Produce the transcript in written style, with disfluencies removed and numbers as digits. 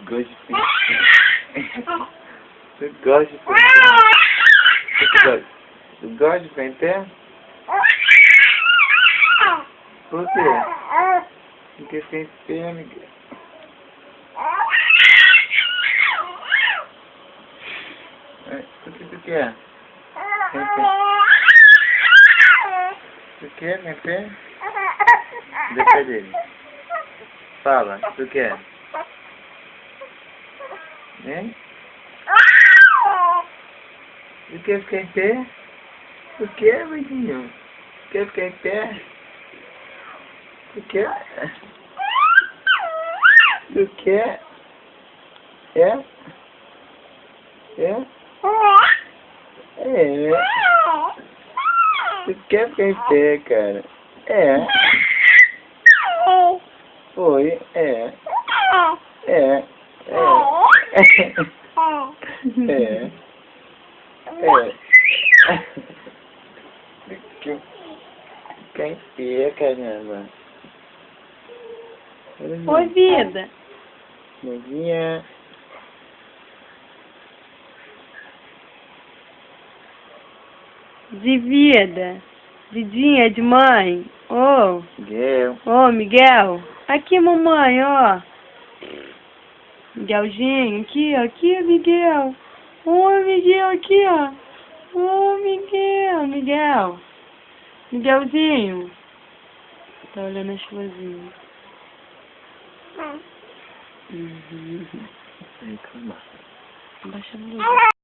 gosta de ficar. Tu gosta de ficar. Tu gosta de ficar em pé? Por quê? Porque fica em pé, Miguel. O que tu quer? Tu quer ficar em pé? Depois dele. Fala, tu quer? Hein? Tu quer ficar em pé? Tu quer, Maidinho? Quer ficar em pé? Tu quer? Tu quer? É? É? É. Tu quer ficar em pé, cara? É. Foi, é. É. É. É. É. Fica em pé, caramba. Oi, vida. Mozinha. De vida. Vidinha de mãe. Ô, Miguel. ô, Miguel. Aqui, mamãe, ó. Miguelzinho, aqui, ó. Aqui, Miguel. Ô, Miguel, aqui, ó. Ô, Miguel, Miguel. Miguelzinho. Tá olhando as florzinhas. Aí, calma. Abaixa a luz.